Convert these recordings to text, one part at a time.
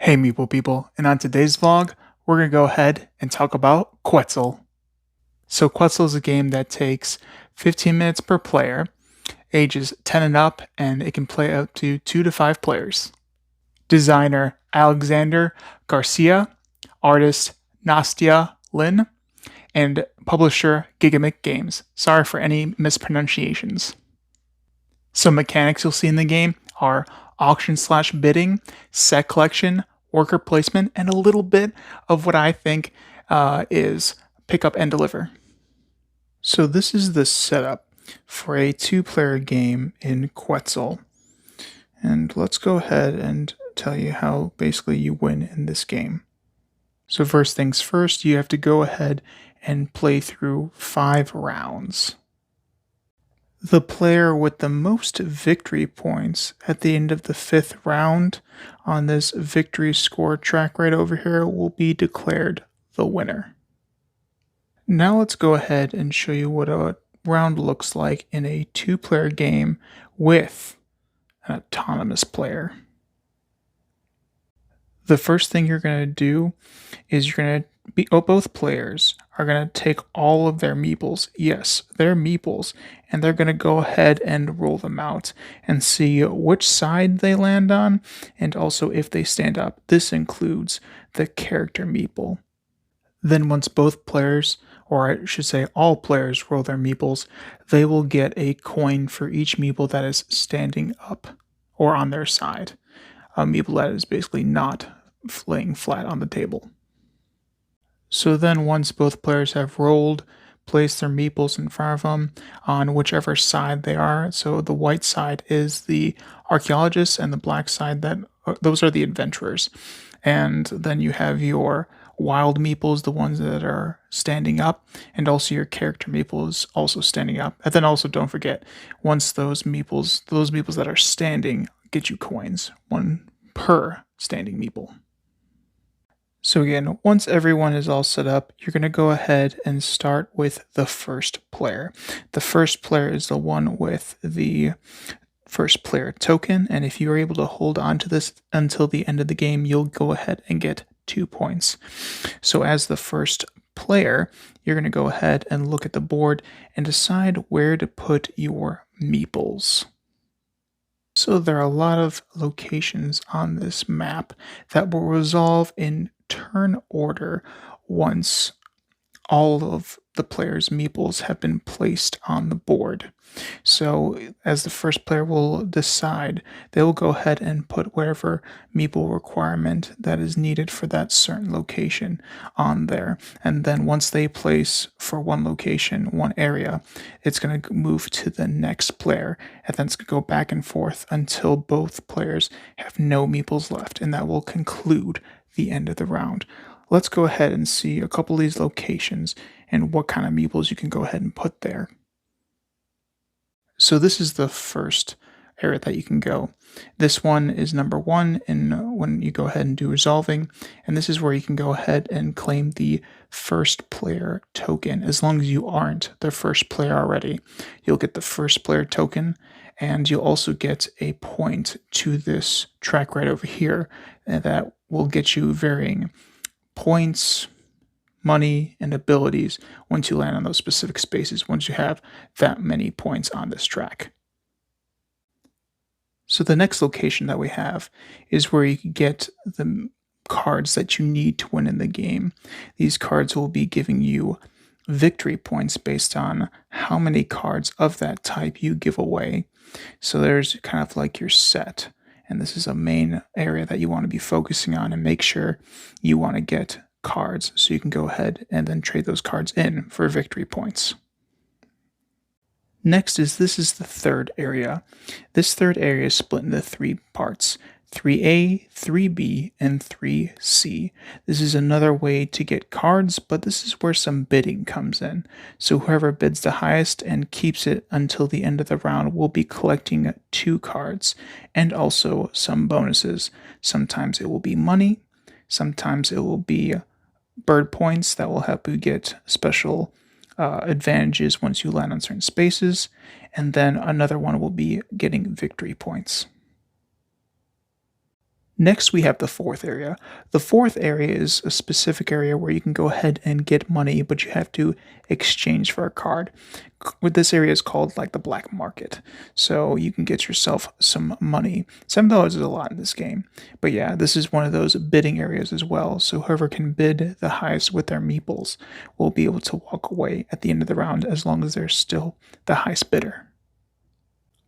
Hey Meeple people, and on today's vlog, we're going to go ahead and talk about Quetzal. So Quetzal is a game that takes 15 minutes per player, ages 10 and up, and it can play up to 2 to 5 players. Designer Alexander Garcia, artist Nastia Lin, and publisher Gigamic Games. Sorry for any mispronunciations. Some mechanics you'll see in the game are auction/bidding, set collection, worker placement, and a little bit of what I think is pick up and deliver. So this is the setup for a two-player game in Quetzal. And let's go ahead and tell you how basically you win in this game. So first things first, you have to go ahead and play through 5 rounds. The player with the most victory points at the end of the 5th round on this victory score track right over here will be declared the winner. Now let's go ahead and show you what a round looks like in a 2-player game with an autonomous player. The first thing you're going to do is you're going to both players are going to take all of their meeples. Yes, their meeples, and they're going to go ahead and roll them out and see which side they land on, and also if they stand up. This includes the character meeple. Then once both players, or I should say all players, roll their meeples, they will get a coin for each meeple that is standing up or on their side. A meeple that is basically not laying flat on the table. So then once both players have rolled, place their meeples in front of them on whichever side they are. So the white side is the archaeologists and the black side, those are the adventurers. And then you have your wild meeples, the ones that are standing up, and also your character meeples also standing up. And then also don't forget, once those meeples that are standing get you coins, 1 per standing meeple. So again, once everyone is all set up, you're going to go ahead and start with the first player. The first player is the one with the first player token, and if you are able to hold on to this until the end of the game, you'll go ahead and get 2 points. So as the first player, you're going to go ahead and look at the board and decide where to put your meeples. So there are a lot of locations on this map that will resolve in turn order once all of the players' meeples have been placed on the board. So as the first player will decide, they will go ahead and put whatever meeple requirement that is needed for that certain location on there. And then once they place for one location, one area, it's going to move to the next player. And then it's going to go back and forth until both players have no meeples left. And that will conclude the end of the round. Let's go ahead and see a couple of these locations and what kind of meeples you can go ahead and put there. So this is the first area that you can go. This one is number 1 when you go ahead and do resolving, and this is where you can go ahead and claim the first player token. As long as you aren't the first player already, you'll get the first player token, and you'll also get a point to this track right over here, and that will get you varying points, money, and abilities once you land on those specific spaces, once you have that many points on this track. So the next location that we have is where you can get the cards that you need to win in the game. These cards will be giving you victory points based on how many cards of that type you give away. So there's kind of like your set. And this is a main area that you want to be focusing on and make sure you want to get cards so you can go ahead and then trade those cards in for victory points. Next this is the third area. This third area is split into 3 parts. 3A, 3B, and 3C. This is another way to get cards, but this is where some bidding comes in. So whoever bids the highest and keeps it until the end of the round will be collecting 2 cards, and also some bonuses. Sometimes it will be money, sometimes it will be bird points that will help you get special advantages once you land on certain spaces, and then another one will be getting victory points. Next, we have the fourth area. The fourth area is a specific area where you can go ahead and get money, but you have to exchange for a card. What this area is called like the black market. So you can get yourself some money. $7 is a lot in this game. But yeah, this is one of those bidding areas as well. So whoever can bid the highest with their meeples will be able to walk away at the end of the round as long as they're still the highest bidder.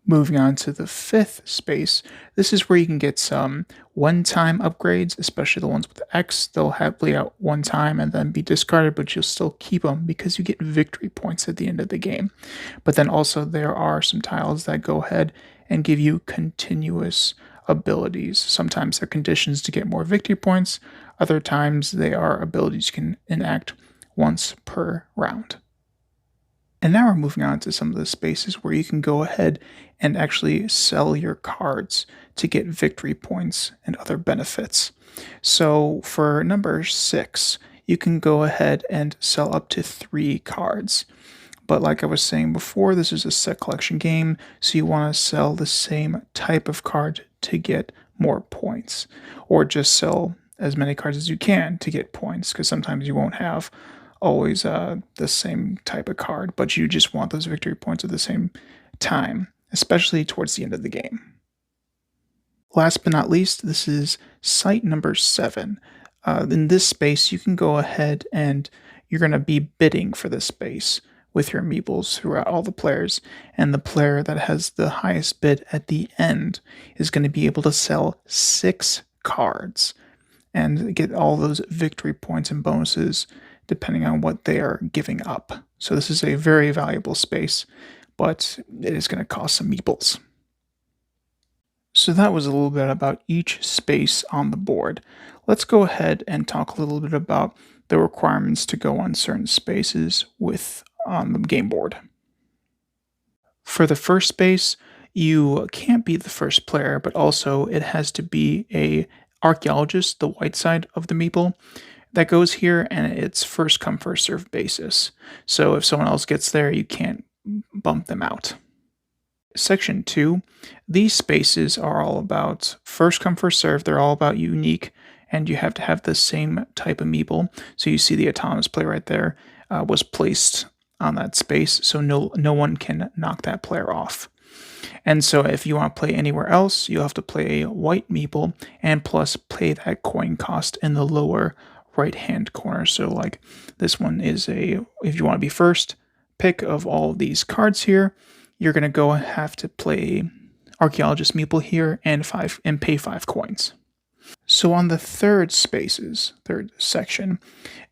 Moving on to the fifth space, this is where you can get some one-time upgrades, especially the ones with X. They'll happily out one time and then be discarded, but you'll still keep them because you get victory points at the end of the game. But then also there are some tiles that go ahead and give you continuous abilities. Sometimes they're conditions to get more victory points. Other times they are abilities you can enact once per round. And now we're moving on to some of the spaces where you can go ahead and actually sell your cards to get victory points and other benefits. So for number 6, you can go ahead and sell up to 3 cards. But like I was saying before, this is a set collection game, so you want to sell the same type of card to get more points, or just sell as many cards as you can to get points, because sometimes you won't have always the same type of card, but you just want those victory points at the same time, especially towards the end of the game. Last but not least, this is site number 7. In this space, you can go ahead and you're going to be bidding for this space with your meeples throughout all the players, and the player that has the highest bid at the end is going to be able to sell 6 cards and get all those victory points and bonuses depending on what they are giving up. So this is a very valuable space, but it is going to cost some meeples. So that was a little bit about each space on the board. Let's go ahead and talk a little bit about the requirements to go on certain spaces with on the game board. For the first space, you can't be the first player, but also it has to be a archaeologist, the white side of the meeple, that goes here, and it's first come first serve basis. So if someone else gets there, you can't bump them out. Section 2, these spaces are all about first come first serve. They're all about unique, and you have to have the same type of meeple. So you see the autonomous player right there was placed on that space, so no one can knock that player off. And so if you want to play anywhere else, you'll have to play a white meeple and plus pay that coin cost in the lower right hand corner. So like this one is if you want to be first pick of all these cards here, you're going to go have to play archaeologist meeple here and pay 5 coins. So on the third section,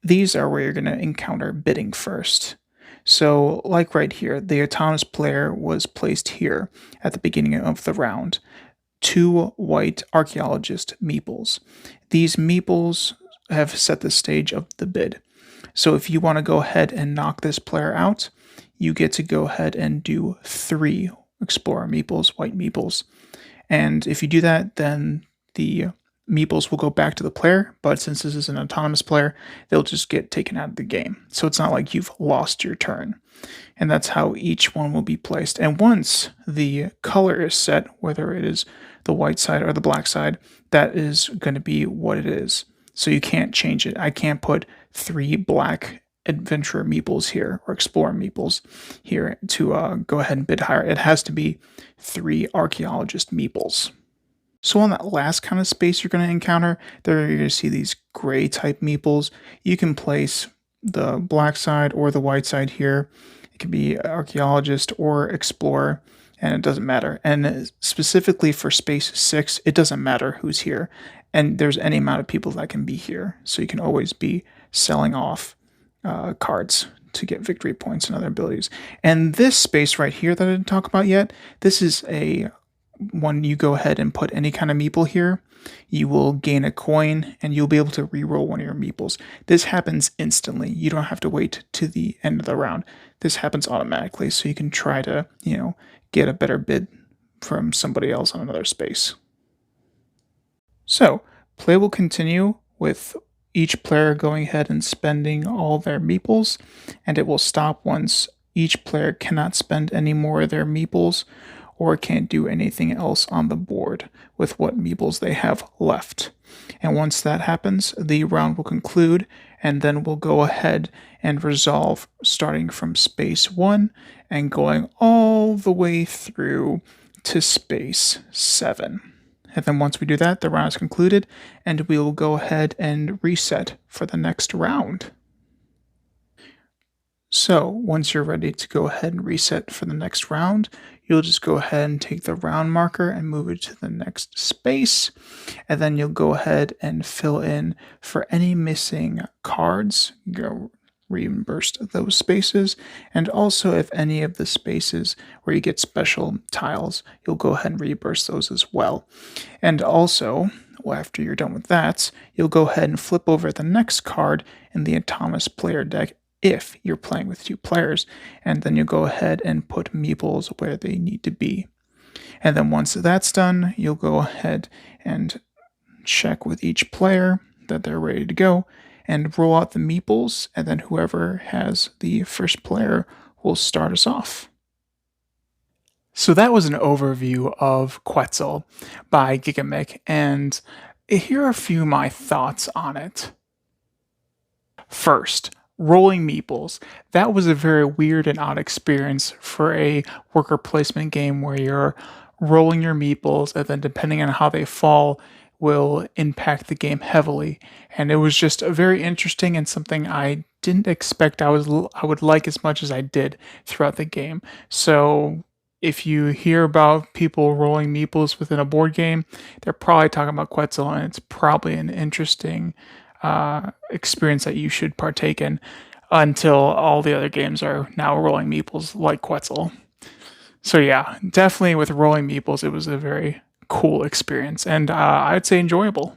these are where you're going to encounter bidding first. So like right here, the autonomous player was placed here at the beginning of the round. 2 white archaeologist meeples. These meeples have set the stage of the bid. So if you want to go ahead and knock this player out, you get to go ahead and do 3 explorer meeples, white meeples. And if you do that, then the meeples will go back to the player, but since this is an autonomous player, they'll just get taken out of the game. So it's not like you've lost your turn. And that's how each one will be placed. And once the color is set, whether it is the white side or the black side, that is going to be what it is. So you can't change it. I can't put 3 black adventurer meeples here or explorer meeples here to go ahead and bid higher. It has to be 3 archaeologist meeples. So on that last kind of space you're going to encounter, there you're going to see these gray type meeples. You can place the black side or the white side here. It could be archaeologist or explorer, and it doesn't matter. And specifically for space 6, it doesn't matter who's here. And there's any amount of people that can be here. So you can always be selling off cards to get victory points and other abilities. And this space right here that I didn't talk about yet, this is when you go ahead and put any kind of meeple here, you will gain a coin and you'll be able to reroll one of your meeples. This happens instantly. You don't have to wait to the end of the round. This happens automatically, so you can try to, get a better bid from somebody else on another space. So, play will continue with each player going ahead and spending all their meeples, and it will stop once each player cannot spend any more of their meeples, or can't do anything else on the board with what meeples they have left. And once that happens, the round will conclude, and then we'll go ahead and resolve starting from space 1 and going all the way through to space 7. And then once we do that, the round is concluded, and we will go ahead and reset for the next round. So once you're ready to go ahead and reset for the next round, you'll just go ahead and take the round marker and move it to the next space. And then you'll go ahead and fill in for any missing cards. Go reimburse those spaces. And also if any of the spaces where you get special tiles, you'll go ahead and reimburse those as well. And also, after you're done with that, you'll go ahead and flip over the next card in the Autonomous Player deck if you're playing with 2 players, and then you go ahead and put meeples where they need to be. And then once that's done, you'll go ahead and check with each player that they're ready to go and roll out the meeples, and then whoever has the first player will start us off. So that was an overview of Quetzal by Gigamic, and here are a few of my thoughts on it. First, rolling meeples. That was a very weird and odd experience for a worker placement game where you're rolling your meeples, and then depending on how they fall will impact the game heavily. And it was just very interesting and something I didn't expect I would like as much as I did throughout the game. So if you hear about people rolling meeples within a board game, they're probably talking about Quetzal, and it's probably an interesting experience that you should partake in until all the other games are now rolling meeples like Quetzal. So yeah, definitely with rolling meeples, it was a very cool experience, and I'd say enjoyable.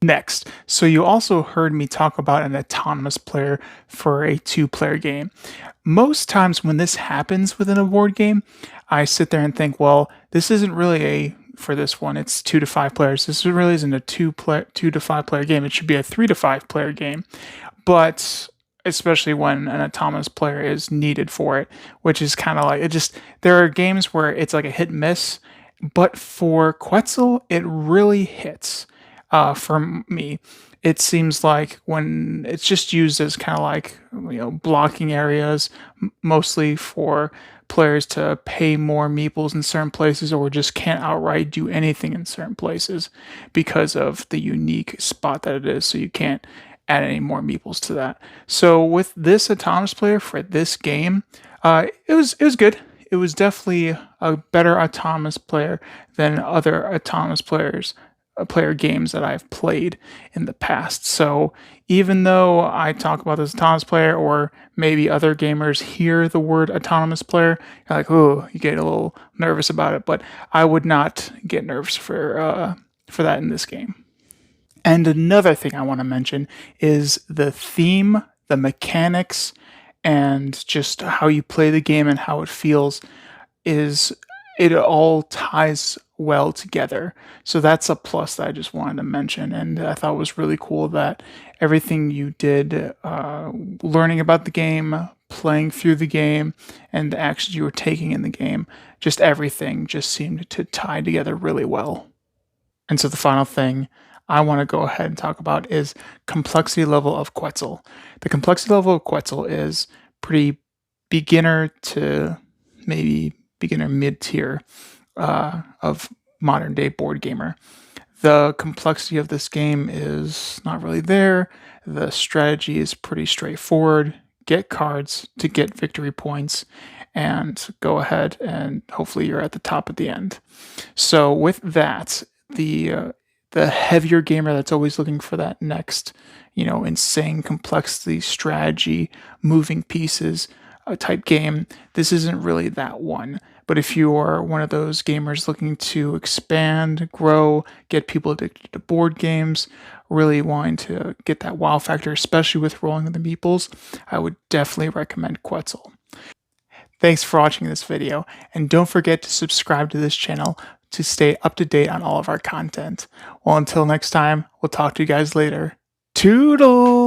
Next, so you also heard me talk about an autonomous player for a 2-player game. Most times when this happens within a board game, I sit there and think, well, this isn't really for this one, it's 2 to 5 players. This really isn't a 2 to 5 player game. It should be a 3 to 5 player game. But especially when an autonomous player is needed for it, which is kind of like there are games where it's like a hit and miss, but for Quetzal, it really hits. For me, it seems like when it's just used as kind of like blocking areas, mostly for players to pay more meeples in certain places, or just can't outright do anything in certain places because of the unique spot that it is. So you can't add any more meeples to that. So with this autonomous player for this game, it was good. It was definitely a better autonomous player than other autonomous player games that I've played in the past. So even though I talk about this autonomous player, or maybe other gamers hear the word autonomous player, you're like, oh, you get a little nervous about it. But I would not get nervous for that in this game. And another thing I want to mention is the theme, the mechanics, and just how you play the game and how it feels it all ties well together. So that's a plus that I just wanted to mention. And I thought it was really cool that everything you did, learning about the game, playing through the game, and the actions you were taking in the game, just everything just seemed to tie together really well. And so the final thing I want to go ahead and talk about is complexity level of Quetzal. The complexity level of Quetzal is pretty beginner to maybe beginner mid-tier of modern day board gamer. The complexity of this game is not really there. The strategy is pretty straightforward. Get cards to get victory points and go ahead and hopefully you're at the top at the end. So with that, the heavier gamer that's always looking for that next, insane complexity, strategy, moving pieces type game, this isn't really that one. But if you are one of those gamers looking to expand, grow, get people addicted to board games, really wanting to get that wow factor, especially with rolling the meeples, I would definitely recommend Quetzal. Thanks for watching this video, and don't forget to subscribe to this channel to stay up to date on all of our content. Well, until next time, we'll talk to you guys later. Toodles!